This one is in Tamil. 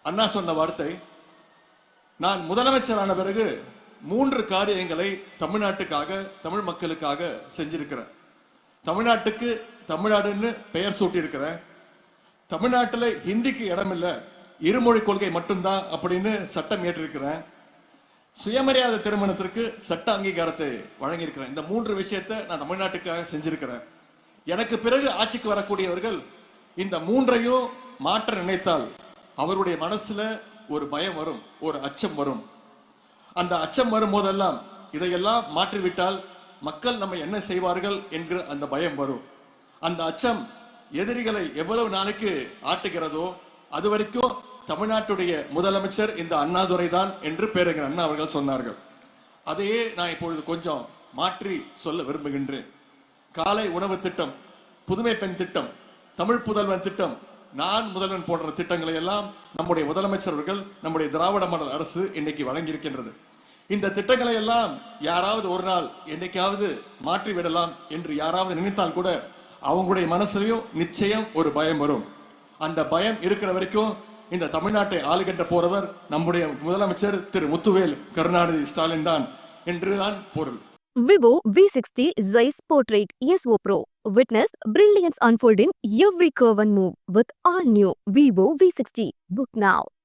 அண்ணா சொன்ன வார்த்தை, நான் முதலமைச்சரான பிறகு 3 காரியங்களை தமிழ்நாட்டுக்காக, தமிழ் மக்களுக்காக செஞ்சிருக்கிறேன். தமிழ்நாட்டுக்கு தமிழ்நாடுன்னு பெயர் சூட்டியிருக்கிறேன். தமிழ்நாட்டில் ஹிந்திக்கு இடம் இல்லை, இருமொழி கொள்கை மட்டும்தான் அப்படின்னு சட்டம் ஏற்றிருக்கிறேன். சுயமரியாதை திருமணத்திற்கு சட்ட அங்கீகாரத்தை வழங்கியிருக்கிறேன். இந்த 3 விஷயத்தை நான் தமிழ்நாட்டுக்காக செஞ்சிருக்கிறேன். எனக்கு பிறகு ஆட்சிக்கு வரக்கூடியவர்கள் இந்த 3ஐயும் மாற்ற நினைத்தால் அவருடைய மனசுல ஒரு பயம் வரும், ஒரு அச்சம் வரும். அந்த அச்சம் வரும் போதெல்லாம் இதையெல்லாம் மாற்றிவிட்டால் மக்கள் நம்ம என்ன செய்வார்கள் என்கிற அந்த பயம் வரும். அந்த அச்சம் எதிரிகளை எவ்வளவு நாளைக்கு ஆட்டுகிறதோ அது வரைக்கும் தமிழ்நாட்டுடைய முதலமைச்சர் இந்த அண்ணாதுரை தான் என்று பேரறிஞர் அண்ணா அவர்கள் சொன்னார்கள். அதையே நான் இப்பொழுது கொஞ்சம் மாற்றி சொல்ல விரும்புகின்றேன். காலை உணவு திட்டம், புதுமை பெண் திட்டம், தமிழ் புதல்வன் திட்டம், நான் முதல்வன் போன்ற திட்டங்களை எல்லாம் நம்முடைய முதலமைச்சர் அவர்கள், நம்முடைய திராவிட மாடல் அரசு இன்னைக்கு வழங்கியிருக்கின்றது. இந்த திட்டங்களை எல்லாம் யாராவது ஒரு நாள் என்னைக்காவது மாற்றி விடலாம் என்று யாராவது நினைத்தால் கூட அவங்களுடைய மனசுலையும் நிச்சயம் ஒரு பயம் வரும். அந்த பயம் இருக்கிற வரைக்கும் இந்த தமிழ்நாட்டை ஆளுகின்ற போறவர் நம்முடைய முதலமைச்சர் திரு முத்துவேல் கருணாநிதி ஸ்டாலின் தான் என்றுதான் பொருள். Vivo V60 Zeiss Portrait ESO Pro. Witness brilliance unfold in every curve and move with all new Vivo V60. Book now.